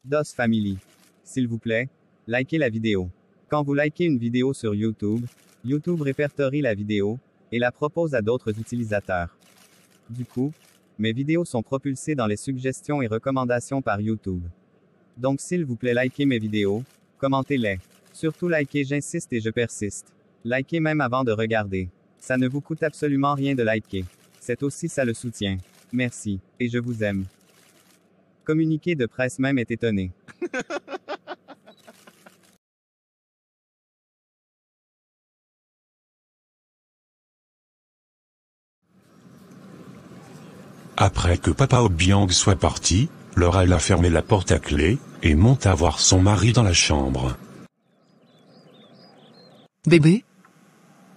DOS Family. S'il vous plaît, likez la vidéo. Quand vous likez une vidéo sur YouTube, YouTube répertorie la vidéo et la propose à d'autres utilisateurs. Du coup, mes vidéos sont propulsées dans les suggestions et recommandations par YouTube. Donc s'il vous plaît, likez mes vidéos, commentez-les. Surtout likez, j'insiste et je persiste. Likez même avant de regarder. Ça ne vous coûte absolument rien de liker. C'est aussi ça le soutien. Merci, et je vous aime. Communiqué de presse même est étonné. Après que Papa Obiang soit parti, Laura a fermé la porte à clé, et monta voir son mari dans la chambre. Bébé?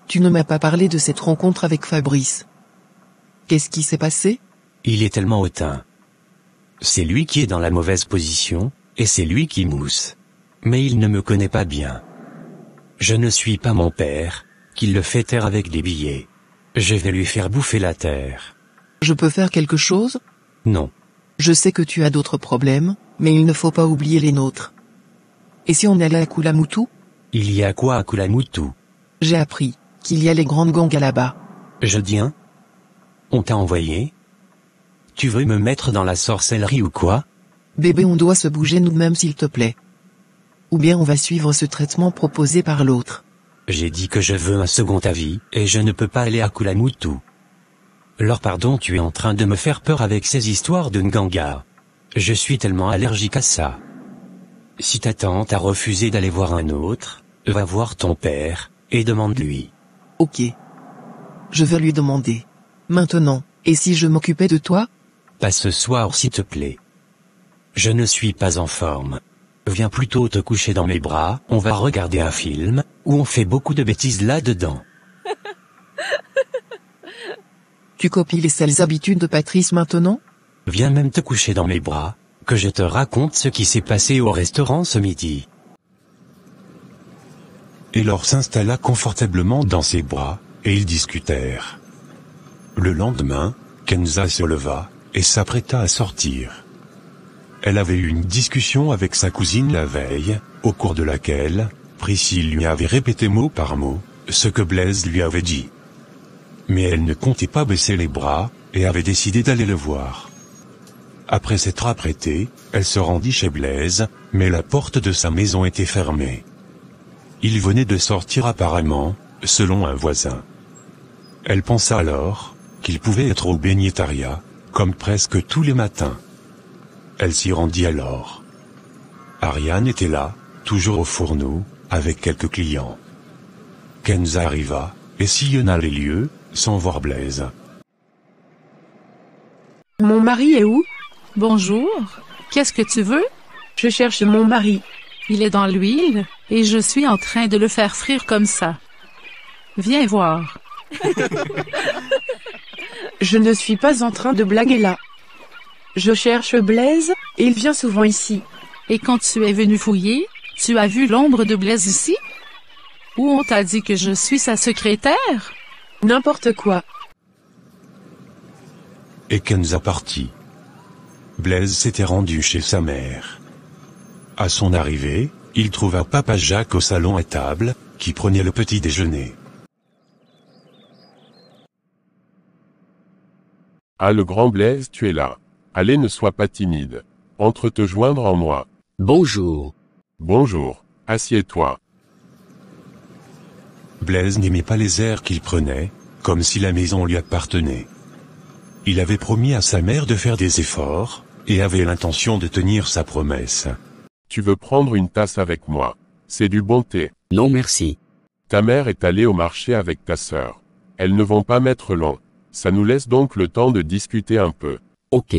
Tu ne m'as pas parlé de cette rencontre avec Fabrice. Qu'est-ce qui s'est passé? Il est tellement hautain. C'est lui qui est dans la mauvaise position, et c'est lui qui mousse. Mais il ne me connaît pas bien. Je ne suis pas mon père, qui le fait taire avec des billets. Je vais lui faire bouffer la terre. Je peux faire quelque chose? Non. Je sais que tu as d'autres problèmes, mais il ne faut pas oublier les nôtres. Et si on allait à Kulamutu? Il y a quoi à Kulamutu? J'ai appris qu'il y a les grandes gangs là-bas. Je dis hein? On t'a envoyé? Tu veux me mettre dans la sorcellerie ou quoi? Bébé, on doit se bouger nous-mêmes s'il te plaît. Ou bien on va suivre ce traitement proposé par l'autre. J'ai dit que je veux un second avis, et je ne peux pas aller à Kulamutu. Alors pardon, tu es en train de me faire peur avec ces histoires de Nganga. Je suis tellement allergique à ça. Si ta tante a refusé d'aller voir un autre, va voir ton père, et demande-lui. Ok. Je vais lui demander. Maintenant, et si je m'occupais de toi? Pas ce soir s'il te plaît. Je ne suis pas en forme. Viens plutôt te coucher dans mes bras, on va regarder un film, où on fait beaucoup de bêtises là-dedans. Tu copies les sales habitudes de Patrice maintenant? Viens même te coucher dans mes bras, que je te raconte ce qui s'est passé au restaurant ce midi. Et Laure s'installa confortablement dans ses bras, et ils discutèrent. Le lendemain, Kenza se leva, et s'apprêta à sortir. Elle avait eu une discussion avec sa cousine la veille, au cours de laquelle, Priscille lui avait répété mot par mot, ce que Blaise lui avait dit. Mais elle ne comptait pas baisser les bras, et avait décidé d'aller le voir. Après s'être apprêtée, elle se rendit chez Blaise, mais la porte de sa maison était fermée. Il venait de sortir apparemment, selon un voisin. Elle pensa alors qu'il pouvait être au Bénietaria, comme presque tous les matins. Elle s'y rendit alors. Ariane était là, toujours au fourneau, avec quelques clients. Kenza arriva, et sillonna les lieux, sans voir Blaise. Mon mari est où? Bonjour, qu'est-ce que tu veux? Je cherche mon mari. Il est dans l'huile, et je suis en train de le faire frire comme ça. Viens voir. Je ne suis pas en train de blaguer là. Je cherche Blaise, et il vient souvent ici. Et quand tu es venu fouiller, tu as vu l'ombre de Blaise ici? Ou on t'a dit que je suis sa secrétaire? N'importe quoi. Et Kenza partit. Blaise s'était rendu chez sa mère. À son arrivée, il trouva Papa Jacques au salon à table, qui prenait le petit déjeuner. Ah, le grand Blaise, tu es là. Allez, ne sois pas timide. Entre te joindre en moi. Bonjour. Bonjour, assieds-toi. Blaise n'aimait pas les airs qu'il prenait, comme si la maison lui appartenait. Il avait promis à sa mère de faire des efforts, et avait l'intention de tenir sa promesse. Tu veux prendre une tasse avec moi? C'est du bon thé. Non merci. Ta mère est allée au marché avec ta sœur. Elles ne vont pas mettre long. Ça nous laisse donc le temps de discuter un peu. Ok.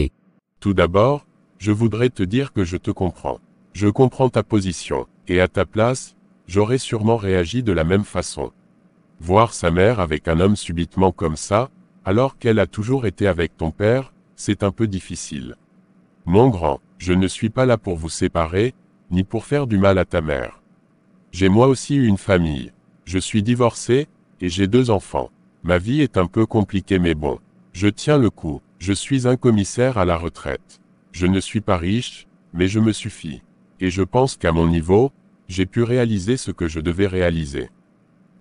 Tout d'abord, je voudrais te dire que je te comprends. Je comprends ta position, et à ta place, j'aurais sûrement réagi de la même façon. Voir sa mère avec un homme subitement comme ça, alors qu'elle a toujours été avec ton père, c'est un peu difficile. Mon grand, je ne suis pas là pour vous séparer, ni pour faire du mal à ta mère. J'ai moi aussi une famille. Je suis divorcé, et j'ai 2 enfants. Ma vie est un peu compliquée mais bon. Je tiens le coup, je suis un commissaire à la retraite. Je ne suis pas riche, Mais je me suffis. Et je pense qu'à mon niveau, j'ai pu réaliser ce que je devais réaliser.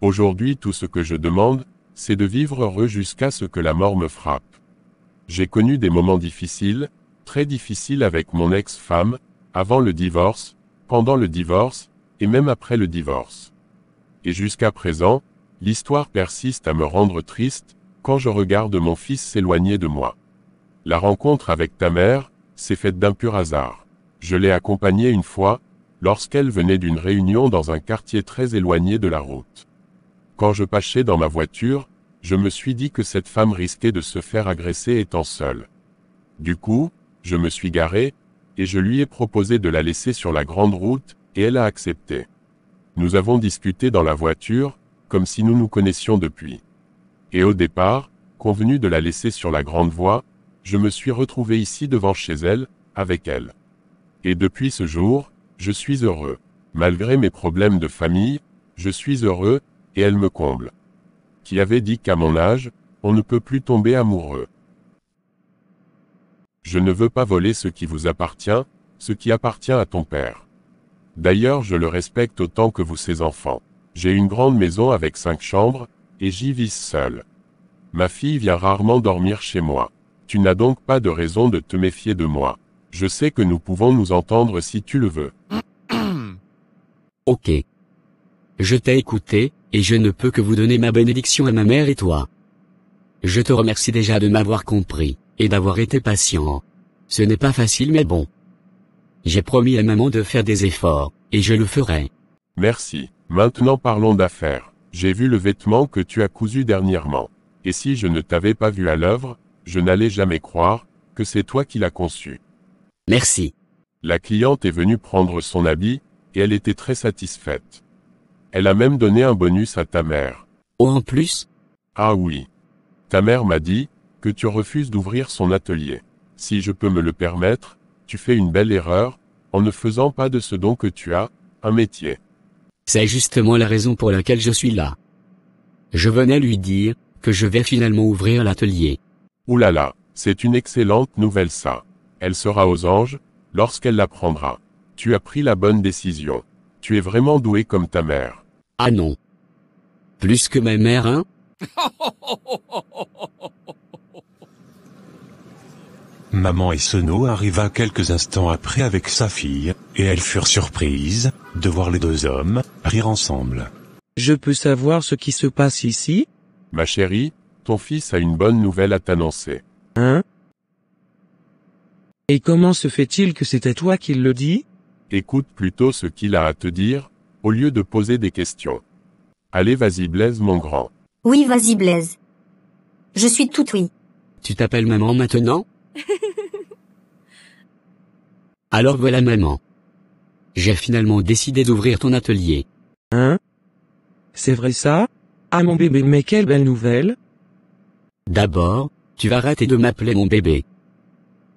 Aujourd'hui, tout ce que je demande, c'est de vivre heureux jusqu'à ce que la mort me frappe. J'ai connu des moments difficiles, très difficiles avec mon ex-femme, avant le divorce, pendant le divorce, et même après le divorce. Et jusqu'à présent, l'histoire persiste à me rendre triste, quand je regarde mon fils s'éloigner de moi. La rencontre avec ta mère, s'est faite d'un pur hasard. Je l'ai accompagnée une fois, lorsqu'elle venait d'une réunion dans un quartier très éloigné de la route. Quand je passais dans ma voiture, je me suis dit que cette femme risquait de se faire agresser étant seule. Du coup, je me suis garé, et je lui ai proposé de la laisser sur la grande route, et elle a accepté. Nous avons discuté dans la voiture, comme si nous nous connaissions depuis. Et au départ, convenu de la laisser sur la grande voie, je me suis retrouvé ici devant chez elle, avec elle. Et depuis ce jour, je suis heureux. Malgré mes problèmes de famille, je suis heureux, et elle me comble. Qui avait dit qu'à mon âge, on ne peut plus tomber amoureux. Je ne veux pas voler ce qui vous appartient, ce qui appartient à ton père. D'ailleurs, je le respecte autant que vous ses enfants. J'ai une grande maison avec 5 chambres, et j'y vis seul. Ma fille vient rarement dormir chez moi. Tu n'as donc pas de raison de te méfier de moi. Je sais que nous pouvons nous entendre si tu le veux. Ok. Je t'ai écouté, et je ne peux que vous donner ma bénédiction à ma mère et toi. Je te remercie déjà de m'avoir compris, et d'avoir été patient. Ce n'est pas facile mais bon. J'ai promis à maman de faire des efforts, et je le ferai. Merci. Maintenant parlons d'affaires. J'ai vu le vêtement que tu as cousu dernièrement. Et si je ne t'avais pas vu à l'œuvre, je n'allais jamais croire que c'est toi qui l'as conçu. Merci. La cliente est venue prendre son habit, et elle était très satisfaite. Elle a même donné un bonus à ta mère. Oh, en plus? Ah oui. Ta mère m'a dit que tu refuses d'ouvrir son atelier. Si je peux me le permettre, tu fais une belle erreur, en ne faisant pas de ce don que tu as, un métier. C'est justement la raison pour laquelle je suis là. Je venais lui dire que je vais finalement ouvrir l'atelier. Ouh là là, c'est une excellente nouvelle ça. Elle sera aux anges, lorsqu'elle l'apprendra. Tu as pris la bonne décision. Tu es vraiment doué comme ta mère. Ah non. Plus que ma mère, hein? Maman et Sono arriva quelques instants après avec sa fille, et elles furent surprises de voir les deux hommes rire ensemble. Je peux savoir ce qui se passe ici? Ma chérie, ton fils a une bonne nouvelle à t'annoncer. Hein? Et comment se fait-il que c'était toi qui le dis? Écoute plutôt ce qu'il a à te dire, au lieu de poser des questions. Allez, vas-y Blaise mon grand. Oui, vas-y Blaise. Je suis tout oui. Tu t'appelles maman maintenant? Alors voilà maman. J'ai finalement décidé d'ouvrir ton atelier. Hein? C'est vrai ça? Ah mon bébé, mais quelle belle nouvelle! D'abord, tu vas arrêter de m'appeler mon bébé.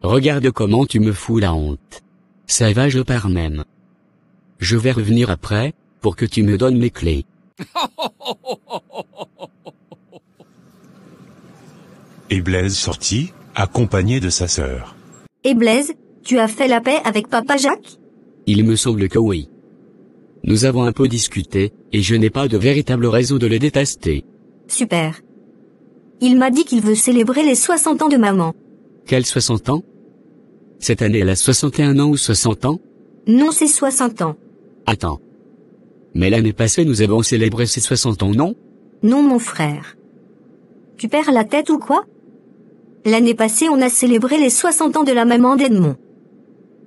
Regarde comment tu me fous la honte. Ça va, je pars même. Je vais revenir après, pour que tu me donnes mes clés. Et Blaise sortit, accompagné de sa sœur. Et Blaise, tu as fait la paix avec papa Jacques? Il me semble que oui. Nous avons un peu discuté, et je n'ai pas de véritable raison de le détester. Super. Il m'a dit qu'il veut célébrer les 60 ans de maman. Quels 60 ans? Cette année elle a 61 ans ou 60 ans? Non, c'est 60 ans. Attends. Mais l'année passée nous avons célébré ses 60 ans, non? Non mon frère. Tu perds la tête ou quoi? L'année passée on a célébré les 60 ans de la maman d'Edmond.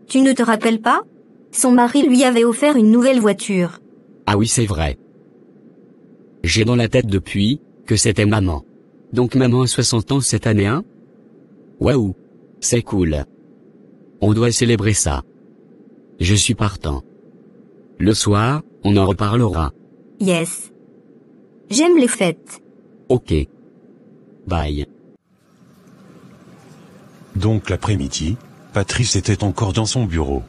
Tu ne te rappelles pas? Son mari lui avait offert une nouvelle voiture. Ah oui, c'est vrai. J'ai dans la tête depuis, que c'était maman. Donc maman a 60 ans cette année, hein? Waouh. C'est cool. On doit célébrer ça. Je suis partant. Le soir, on en reparlera. Yes. J'aime les fêtes. Ok. Bye. Donc l'après-midi, Patrice était encore dans son bureau.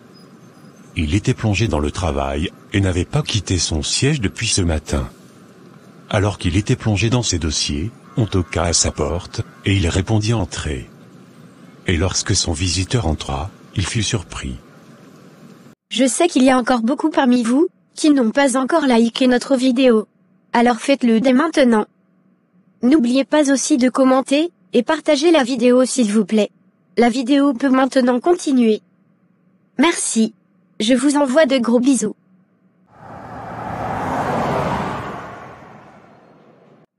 Il était plongé dans le travail, et n'avait pas quitté son siège depuis ce matin. Alors qu'il était plongé dans ses dossiers, on toqua à sa porte, et il répondit « Entrez ». Et lorsque son visiteur entra, il fut surpris. Je sais qu'il y a encore beaucoup parmi vous, qui n'ont pas encore liké notre vidéo. Alors faites-le dès maintenant. N'oubliez pas aussi de commenter, et partager la vidéo s'il vous plaît. La vidéo peut maintenant continuer. Merci. Je vous envoie de gros bisous.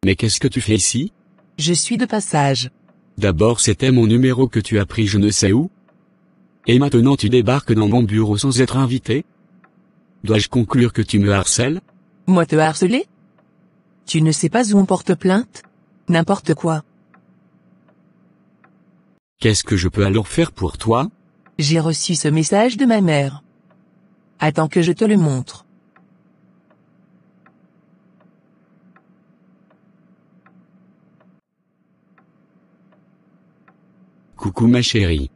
Mais qu'est-ce que tu fais ici? Je suis de passage. D'abord c'était mon numéro que tu as pris je ne sais où. Et maintenant tu débarques dans mon bureau sans être invité? Dois-je conclure que tu me harcèles? Moi te harceler? Tu ne sais pas où on porte plainte? N'importe quoi. Qu'est-ce que je peux alors faire pour toi? J'ai reçu ce message de ma mère. Attends que je te le montre. Coucou ma chérie.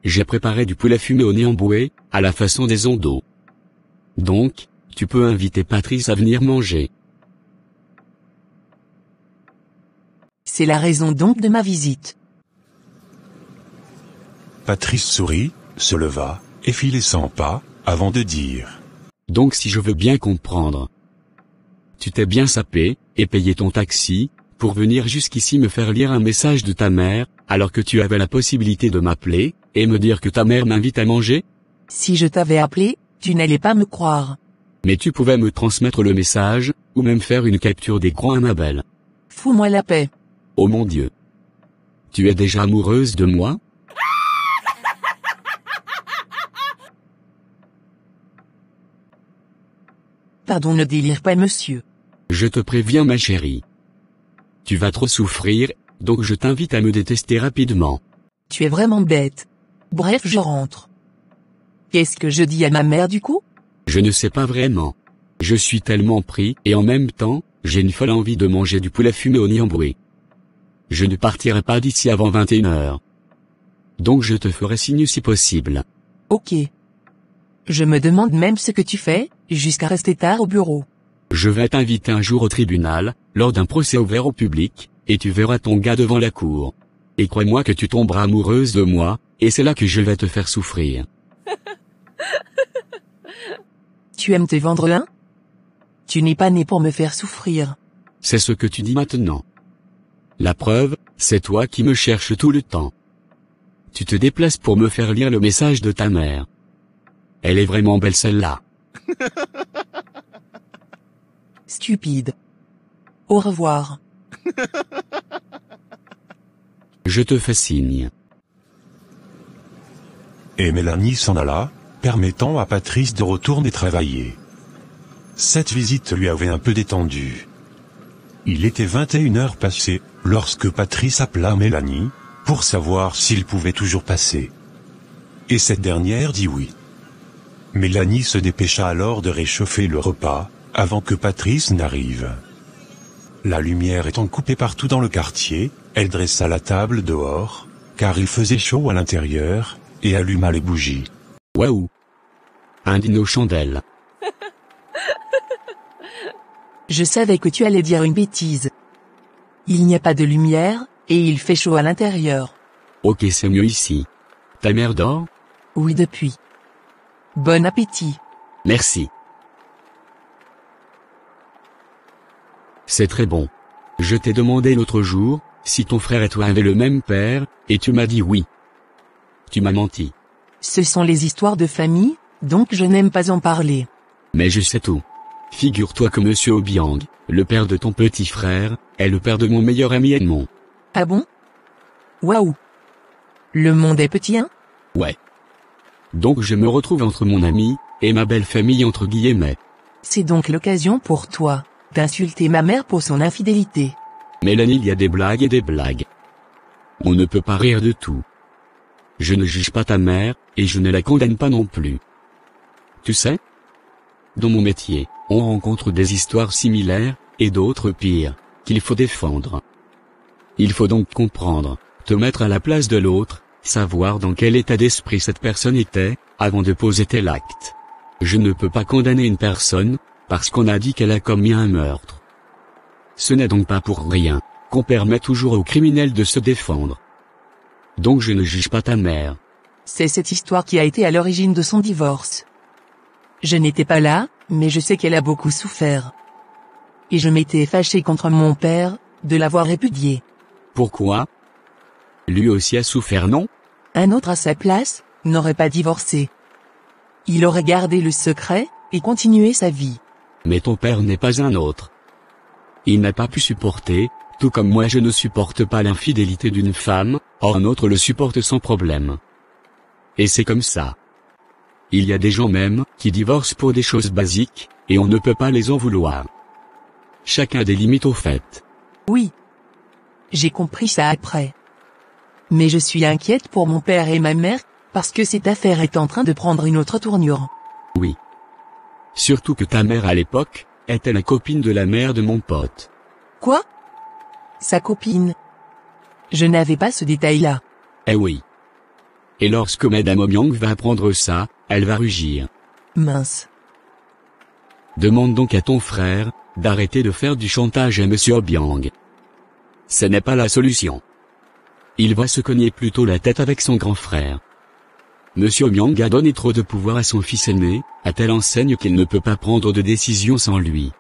J'ai préparé du poulet fumé au niamboué, à la façon des ondos. Donc, tu peux inviter Patrice à venir manger. C'est la raison donc de ma visite. Patrice sourit, se leva, et fit les 100 pas, avant de dire. Donc si je veux bien comprendre. Tu t'es bien sapé, et payé ton taxi, pour venir jusqu'ici me faire lire un message de ta mère, alors que tu avais la possibilité de m'appeler, et me dire que ta mère m'invite à manger? Si je t'avais appelé, tu n'allais pas me croire. Mais tu pouvais me transmettre le message, ou même faire une capture d'écran à ma belle. Fous-moi la paix. Oh mon Dieu. Tu es déjà amoureuse de moi? Pardon, ne délire pas monsieur. Je te préviens ma chérie. Tu vas trop souffrir, donc je t'invite à me détester rapidement. Tu es vraiment bête. Bref, je rentre. Qu'est-ce que je dis à ma mère du coup? Je ne sais pas vraiment. Je suis tellement pris, et en même temps, j'ai une folle envie de manger du poulet fumé au niamboué. Je ne partirai pas d'ici avant 21h. Donc je te ferai signe si possible. Ok. Je me demande même ce que tu fais, jusqu'à rester tard au bureau. Je vais t'inviter un jour au tribunal, lors d'un procès ouvert au public, et tu verras ton gars devant la cour. Et crois-moi que tu tomberas amoureuse de moi, et c'est là que je vais te faire souffrir. Tu aimes te vendre hein? Tu n'es pas né pour me faire souffrir. C'est ce que tu dis maintenant. La preuve, c'est toi qui me cherches tout le temps. Tu te déplaces pour me faire lire le message de ta mère. Elle est vraiment belle celle-là. Stupide. Au revoir. Je te fais signe. Et Mélanie s'en alla, permettant à Patrice de retourner travailler. Cette visite lui avait un peu détendu. Il était 21h passées, lorsque Patrice appela Mélanie, pour savoir s'il pouvait toujours passer. Et cette dernière dit oui. Mélanie se dépêcha alors de réchauffer le repas, avant que Patrice n'arrive. La lumière étant coupée partout dans le quartier, elle dressa la table dehors, car il faisait chaud à l'intérieur, et alluma les bougies. Waouh! Un dino chandelle. Je savais que tu allais dire une bêtise. Il n'y a pas de lumière, et il fait chaud à l'intérieur. Ok, c'est mieux ici. Ta mère dort? Oui, depuis. Bon appétit. Merci. C'est très bon. Je t'ai demandé l'autre jour, si ton frère et toi avaient le même père, et tu m'as dit oui. Tu m'as menti. Ce sont les histoires de famille, donc je n'aime pas en parler. Mais je sais tout. Figure-toi que Monsieur Obiang, le père de ton petit frère, est le père de mon meilleur ami Edmond. Ah bon? Waouh! Le monde est petit hein? Ouais. Donc je me retrouve entre mon ami, et ma belle famille entre guillemets. C'est donc l'occasion pour toi, d'insulter ma mère pour son infidélité. Mélanie, il y a des blagues et des blagues. On ne peut pas rire de tout. Je ne juge pas ta mère, et je ne la condamne pas non plus. Tu sais? Dans mon métier, on rencontre des histoires similaires, et d'autres pires, qu'il faut défendre. Il faut donc comprendre, te mettre à la place de l'autre, savoir dans quel état d'esprit cette personne était, avant de poser tel acte. Je ne peux pas condamner une personne, parce qu'on a dit qu'elle a commis un meurtre. Ce n'est donc pas pour rien, qu'on permet toujours aux criminels de se défendre. Donc je ne juge pas ta mère. C'est cette histoire qui a été à l'origine de son divorce. Je n'étais pas là, mais je sais qu'elle a beaucoup souffert. Et je m'étais fâché contre mon père, de l'avoir répudié. Pourquoi? Lui aussi a souffert, non? Un autre à sa place, n'aurait pas divorcé. Il aurait gardé le secret, et continué sa vie. Mais ton père n'est pas un autre. Il n'a pas pu supporter, tout comme moi je ne supporte pas l'infidélité d'une femme, or un autre le supporte sans problème. Et c'est comme ça. Il y a des gens même, qui divorcent pour des choses basiques, et on ne peut pas les en vouloir. Chacun a des limites au fait. Oui. J'ai compris ça après. Mais je suis inquiète pour mon père et ma mère, parce que cette affaire est en train de prendre une autre tournure. Oui. Surtout que ta mère à l'époque, était la copine de la mère de mon pote. Quoi? Sa copine? Je n'avais pas ce détail-là. Eh oui. Et lorsque Madame Obiang va apprendre ça, elle va rugir. Mince. Demande donc à ton frère, d'arrêter de faire du chantage à Monsieur Obiang. Ce n'est pas la solution. Il va se cogner plutôt la tête avec son grand frère. Monsieur Obiang a donné trop de pouvoir à son fils aîné, à telle enseigne qu'il ne peut pas prendre de décision sans lui.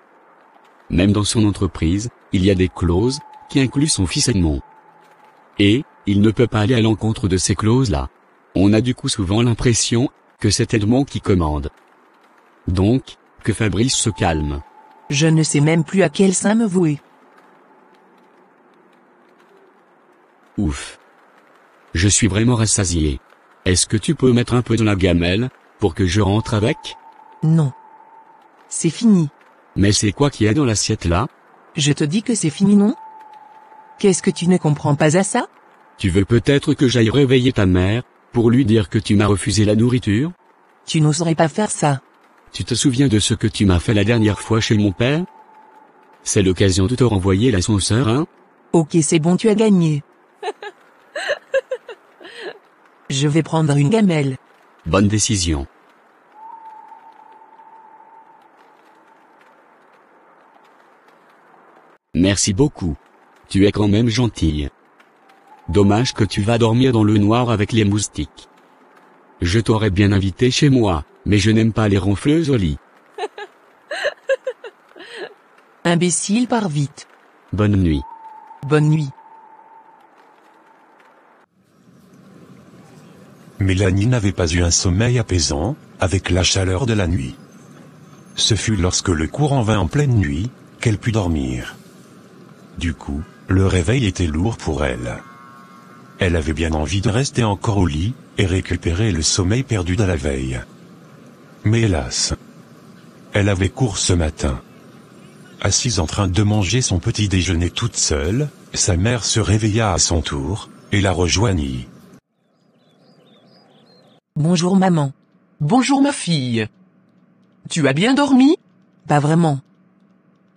Même dans son entreprise, il y a des clauses, qui incluent son fils Edmond. Et, il ne peut pas aller à l'encontre de ces clauses-là. On a du coup souvent l'impression, que c'est Edmond qui commande. Donc, que Fabrice se calme. Je ne sais même plus à quel saint me vouer. Ouf. Je suis vraiment rassasié. Est-ce que tu peux mettre un peu dans la gamelle, pour que je rentre avec? Non. C'est fini. Mais c'est quoi qu'il y a dans l'assiette là? Je te dis que c'est fini, non? Qu'est-ce que tu ne comprends pas à ça? Tu veux peut-être que j'aille réveiller ta mère, pour lui dire que tu m'as refusé la nourriture? Tu n'oserais pas faire ça. Tu te souviens de ce que tu m'as fait la dernière fois chez mon père? C'est l'occasion de te renvoyer l'ascenseur, hein? Ok, c'est bon, tu as gagné. Je vais prendre une gamelle. Bonne décision. Merci beaucoup. Tu es quand même gentille. Dommage que tu vas dormir dans le noir avec les moustiques. Je t'aurais bien invité chez moi, mais je n'aime pas les ronfleuses au lit. Imbécile, pars vite. Bonne nuit. Bonne nuit. Mélanie n'avait pas eu un sommeil apaisant, avec la chaleur de la nuit. Ce fut lorsque le courant vint en pleine nuit, qu'elle put dormir. Du coup, le réveil était lourd pour elle. Elle avait bien envie de rester encore au lit, et récupérer le sommeil perdu de la veille. Mais hélas, elle avait cours ce matin. Assise en train de manger son petit déjeuner toute seule, sa mère se réveilla à son tour, et la rejoignit. Bonjour maman. Bonjour ma fille. Tu as bien dormi? Pas vraiment.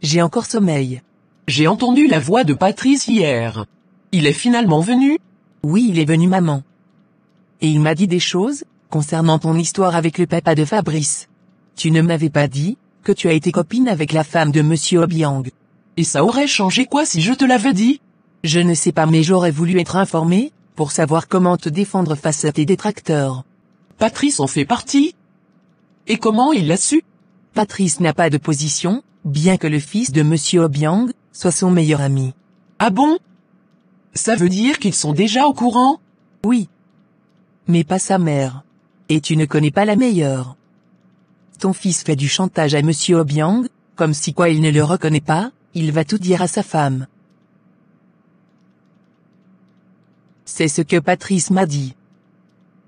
J'ai encore sommeil. J'ai entendu la voix de Patrice hier. Il est finalement venu? Oui, il est venu maman. Et il m'a dit des choses, concernant ton histoire avec le papa de Fabrice. Tu ne m'avais pas dit, que tu as été copine avec la femme de Monsieur Obiang. Et ça aurait changé quoi si je te l'avais dit? Je ne sais pas, mais j'aurais voulu être informé, pour savoir comment te défendre face à tes détracteurs. Patrice en fait partie? Et comment il l'a su? Patrice n'a pas de position, bien que le fils de Monsieur Obiang soit son meilleur ami. Ah bon? Ça veut dire qu'ils sont déjà au courant? Oui. Mais pas sa mère. Et tu ne connais pas la meilleure. Ton fils fait du chantage à Monsieur Obiang, comme si quoi il ne le reconnaît pas, il va tout dire à sa femme. C'est ce que Patrice m'a dit.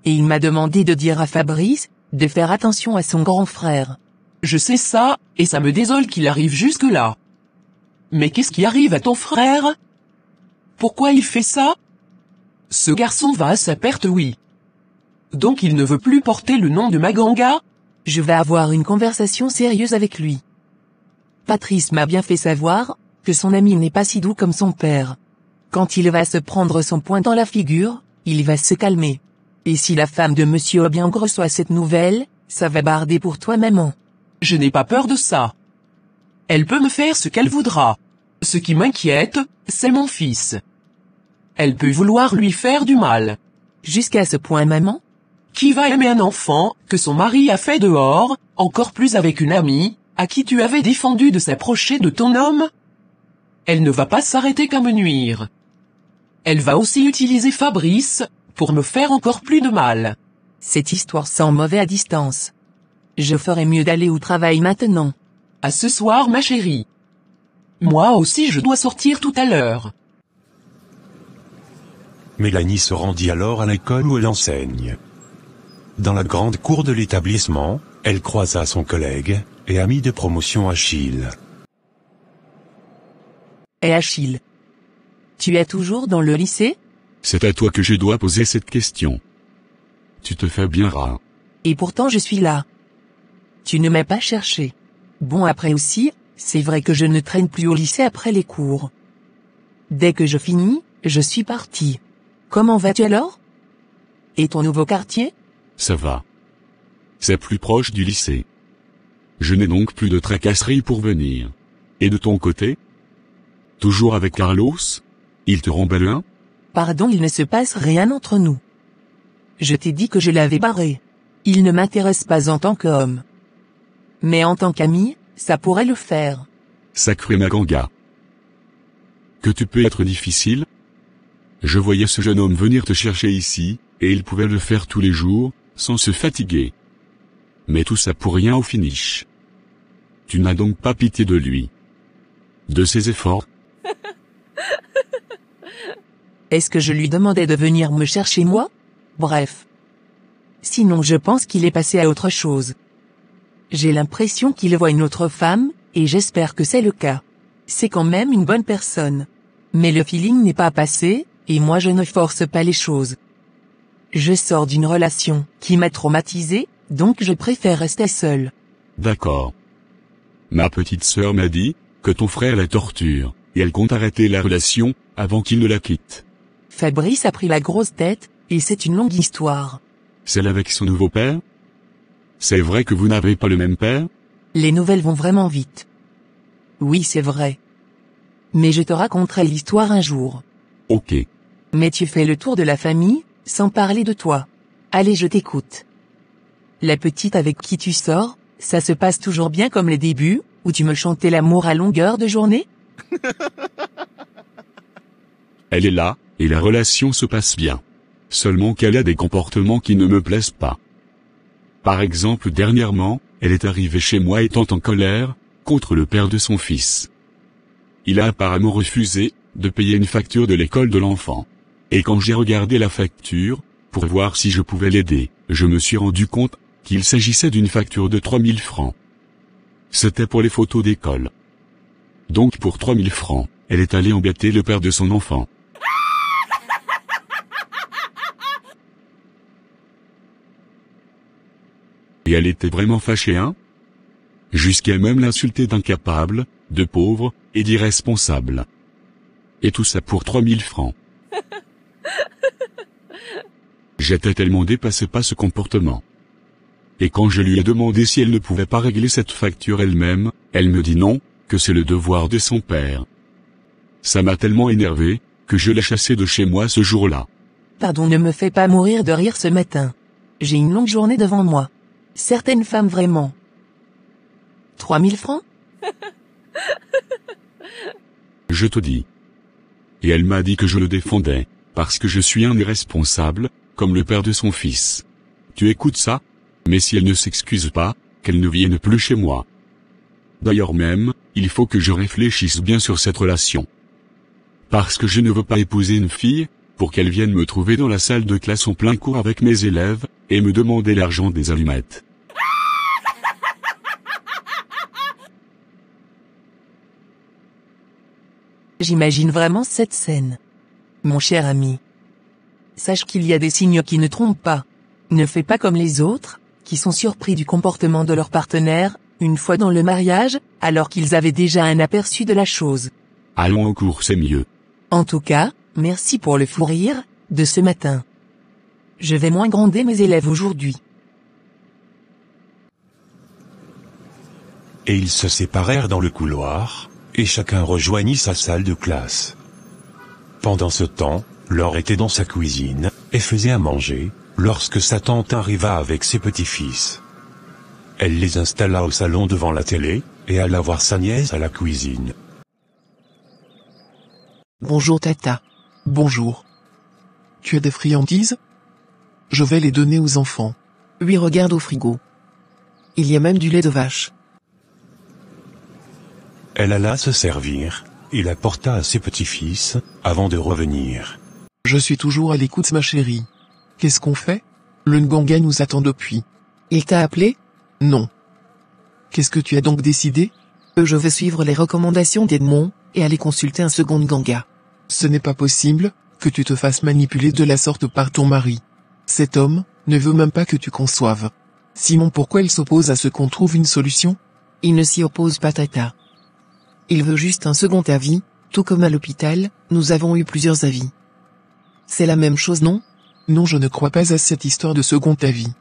Et il m'a demandé de dire à Fabrice, de faire attention à son grand frère. Je sais ça, et ça me désole qu'il arrive jusque-là. Mais qu'est-ce qui arrive à ton frère? Pourquoi il fait ça? Ce garçon va à sa perte, oui. Donc il ne veut plus porter le nom de Maganga? Je vais avoir une conversation sérieuse avec lui. Patrice m'a bien fait savoir, que son ami n'est pas si doux comme son père. Quand il va se prendre son poing dans la figure, il va se calmer. Et si la femme de Monsieur Obiang reçoit cette nouvelle, ça va barder pour toi maman. Je n'ai pas peur de ça. Elle peut me faire ce qu'elle voudra. Ce qui m'inquiète, c'est mon fils. Elle peut vouloir lui faire du mal. Jusqu'à ce point maman? Qui va aimer un enfant, que son mari a fait dehors, encore plus avec une amie, à qui tu avais défendu de s'approcher de ton homme? Elle ne va pas s'arrêter qu'à me nuire. Elle va aussi utiliser Fabrice, pour me faire encore plus de mal. Cette histoire sent mauvais à distance. Je ferais mieux d'aller au travail maintenant. À ce soir, ma chérie. Moi aussi je dois sortir tout à l'heure. Mélanie se rendit alors à l'école où elle enseigne. Dans la grande cour de l'établissement, elle croisa son collègue et ami de promotion Achille. Et Achille, tu es toujours dans le lycée? C'est à toi que je dois poser cette question. Tu te fais bien rare. Et pourtant je suis là. Tu ne m'as pas cherché. Bon, après aussi, c'est vrai que je ne traîne plus au lycée après les cours. Dès que je finis, je suis parti. Comment vas-tu alors? Et ton nouveau quartier? Ça va. C'est plus proche du lycée. Je n'ai donc plus de tracasseries pour venir. Et de ton côté? Toujours avec Carlos? Il te rend belin? Pardon, il ne se passe rien entre nous. Je t'ai dit que je l'avais barré. Il ne m'intéresse pas en tant qu'homme. Mais en tant qu'ami, ça pourrait le faire. Sacré Maganga. Que tu peux être difficile? Je voyais ce jeune homme venir te chercher ici, et il pouvait le faire tous les jours, sans se fatiguer. Mais tout ça pour rien au finish. Tu n'as donc pas pitié de lui. De ses efforts. Est-ce que je lui demandais de venir me chercher moi? Bref. Sinon je pense qu'il est passé à autre chose. J'ai l'impression qu'il voit une autre femme, et j'espère que c'est le cas. C'est quand même une bonne personne. Mais le feeling n'est pas passé, et moi je ne force pas les choses. Je sors d'une relation qui m'a traumatisé, donc je préfère rester seule. D'accord. Ma petite sœur m'a dit que ton frère la torture, et elle compte arrêter la relation avant qu'il ne la quitte. Fabrice a pris la grosse tête, et c'est une longue histoire. Celle avec son nouveau père? C'est vrai que vous n'avez pas le même père? Les nouvelles vont vraiment vite. Oui, c'est vrai. Mais je te raconterai l'histoire un jour. Ok. Mais tu fais le tour de la famille, sans parler de toi. Allez, je t'écoute. La petite avec qui tu sors, ça se passe toujours bien comme les débuts, où tu me chantais l'amour à longueur de journée? Elle est là, et la relation se passe bien. Seulement qu'elle a des comportements qui ne me plaisent pas. Par exemple, dernièrement, elle est arrivée chez moi étant en colère, contre le père de son fils. Il a apparemment refusé de payer une facture de l'école de l'enfant. Et quand j'ai regardé la facture, pour voir si je pouvais l'aider, je me suis rendu compte qu'il s'agissait d'une facture de 3000 francs. C'était pour les photos d'école. Donc pour 3000 francs, elle est allée embêter le père de son enfant. Et elle était vraiment fâchée, hein? Jusqu'à même l'insulter d'incapable, de pauvre, et d'irresponsable. Et tout ça pour 3000 francs. J'étais tellement dépassé par ce comportement. Et quand je lui ai demandé si elle ne pouvait pas régler cette facture elle-même, elle me dit non, que c'est le devoir de son père. Ça m'a tellement énervé, que je l'ai chassée de chez moi ce jour-là. Pardon, ne me fais pas mourir de rire ce matin. J'ai une longue journée devant moi. Certaines femmes vraiment. 3000 francs? Je te dis. Et elle m'a dit que je le défendais, parce que je suis un irresponsable, comme le père de son fils. Tu écoutes ça? Mais si elle ne s'excuse pas, qu'elle ne vienne plus chez moi. D'ailleurs même, il faut que je réfléchisse bien sur cette relation. Parce que je ne veux pas épouser une fille, pour qu'elle vienne me trouver dans la salle de classe en plein cours avec mes élèves, et me demander l'argent des allumettes. J'imagine vraiment cette scène. Mon cher ami. Sache qu'il y a des signes qui ne trompent pas. Ne fais pas comme les autres, qui sont surpris du comportement de leur partenaire, une fois dans le mariage, alors qu'ils avaient déjà un aperçu de la chose. Allons au cours, c'est mieux. En tout cas, merci pour le fou rire, de ce matin. Je vais moins gronder mes élèves aujourd'hui. Et ils se séparèrent dans le couloir, et chacun rejoignit sa salle de classe. Pendant ce temps, Laure était dans sa cuisine, et faisait à manger, lorsque sa tante arriva avec ses petits-fils. Elle les installa au salon devant la télé, et alla voir sa nièce à la cuisine. Bonjour Tata. Bonjour. Tu as des friandises? Je vais les donner aux enfants. Oui, regarde au frigo. Il y a même du lait de vache. Elle alla se servir, et l'apporta à ses petits-fils, avant de revenir. Je suis toujours à l'écoute, ma chérie. Qu'est-ce qu'on fait? Le Nganga nous attend depuis. Il t'a appelé? Non. Qu'est-ce que tu as donc décidé? Je vais suivre les recommandations d'Edmond, et aller consulter un second Nganga. Ce n'est pas possible, que tu te fasses manipuler de la sorte par ton mari. Cet homme, ne veut même pas que tu conçoives. Sinon pourquoi il s'oppose à ce qu'on trouve une solution? Il ne s'y oppose pas, Tata. Il veut juste un second avis, tout comme à l'hôpital, nous avons eu plusieurs avis. C'est la même chose, non? Non, je ne crois pas à cette histoire de second avis.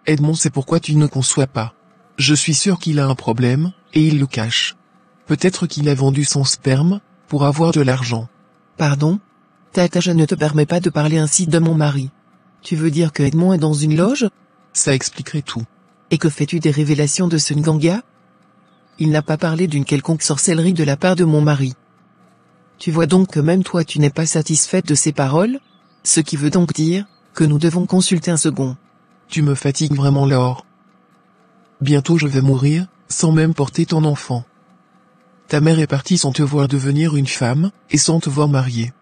Edmond, c'est pourquoi tu ne conçois pas. Je suis sûr qu'il a un problème, et il le cache. Peut-être qu'il a vendu son sperme, pour avoir de l'argent. Pardon? Tata, je ne te permets pas de parler ainsi de mon mari. Tu veux dire que Edmond est dans une loge? Ça expliquerait tout. Et que fais-tu des révélations de ce Nganga? Il n'a pas parlé d'une quelconque sorcellerie de la part de mon mari. Tu vois donc que même toi tu n'es pas satisfaite de ses paroles? Ce qui veut donc dire, que nous devons consulter un second. Tu me fatigues vraiment, Laure. Bientôt je vais mourir, sans même porter ton enfant. Ta mère est partie sans te voir devenir une femme, et sans te voir mariée.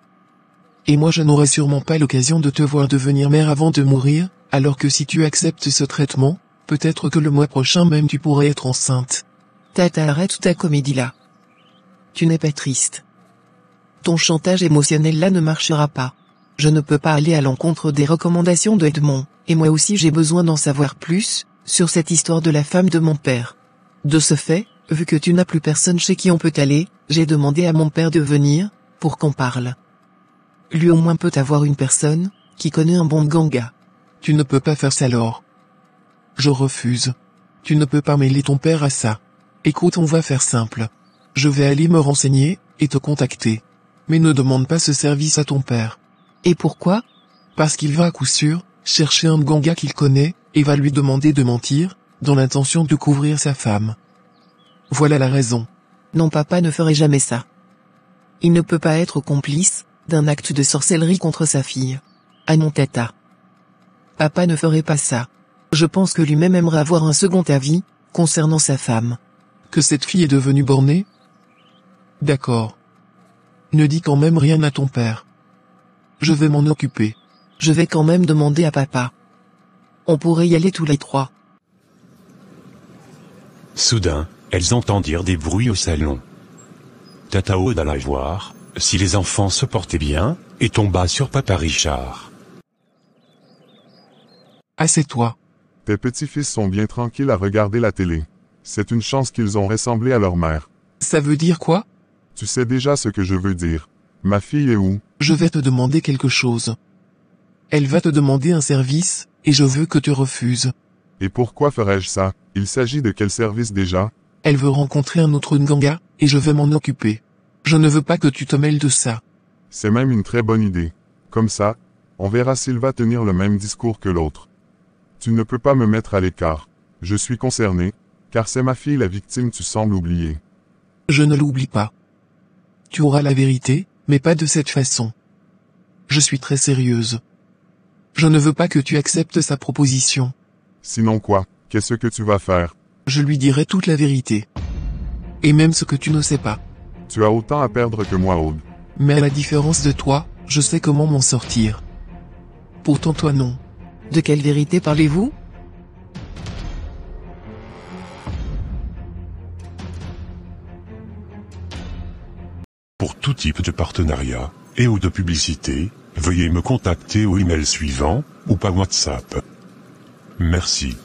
Et moi je n'aurai sûrement pas l'occasion de te voir devenir mère avant de mourir, alors que si tu acceptes ce traitement, peut-être que le mois prochain même tu pourrais être enceinte. Tata, arrête toute ta comédie là. Tu n'es pas triste. Ton chantage émotionnel là ne marchera pas. Je ne peux pas aller à l'encontre des recommandations de Edmond, et moi aussi j'ai besoin d'en savoir plus, sur cette histoire de la femme de mon père. De ce fait, vu que tu n'as plus personne chez qui on peut aller, j'ai demandé à mon père de venir, pour qu'on parle. Lui au moins peut avoir une personne, qui connaît un bon Nganga. Tu ne peux pas faire ça, Laure. Je refuse. Tu ne peux pas mêler ton père à ça. Écoute, on va faire simple. Je vais aller me renseigner, et te contacter. Mais ne demande pas ce service à ton père. Et pourquoi? Parce qu'il va à coup sûr, chercher un Nganga qu'il connaît, et va lui demander de mentir, dans l'intention de couvrir sa femme. Voilà la raison. Non, papa ne ferait jamais ça. Il ne peut pas être complice, d'un acte de sorcellerie contre sa fille. Ah non, Tata. Papa ne ferait pas ça. Je pense que lui-même aimerait avoir un second avis, concernant sa femme. Que cette fille est devenue bornée? D'accord. Ne dis quand même rien à ton père. Je vais m'en occuper. Je vais quand même demander à papa. On pourrait y aller tous les trois. Soudain, elles entendirent des bruits au salon. Tata Aude alla voir si les enfants se portaient bien, et tomba sur papa Richard. Assieds-toi. Tes petits-fils sont bien tranquilles à regarder la télé. C'est une chance qu'ils ont ressemblé à leur mère. Ça veut dire quoi? Tu sais déjà ce que je veux dire. Ma fille est où? Je vais te demander quelque chose. Elle va te demander un service, et je veux que tu refuses. Et pourquoi ferais-je ça? Il s'agit de quel service déjà? Elle veut rencontrer un autre Nganga, et je vais m'en occuper. Je ne veux pas que tu te mêles de ça. C'est même une très bonne idée. Comme ça, on verra s'il va tenir le même discours que l'autre. Tu ne peux pas me mettre à l'écart. Je suis concerné, car c'est ma fille la victime, tu sembles oublier. Je ne l'oublie pas. Tu auras la vérité, mais pas de cette façon. Je suis très sérieuse. Je ne veux pas que tu acceptes sa proposition. Sinon quoi? Qu'est-ce que tu vas faire? Je lui dirai toute la vérité. Et même ce que tu ne sais pas. Tu as autant à perdre que moi, Aude. Mais à la différence de toi, je sais comment m'en sortir. Pourtant toi non. De quelle vérité parlez-vous? Pour tout type de partenariat, et ou de publicité, veuillez me contacter au email suivant, ou par WhatsApp. Merci.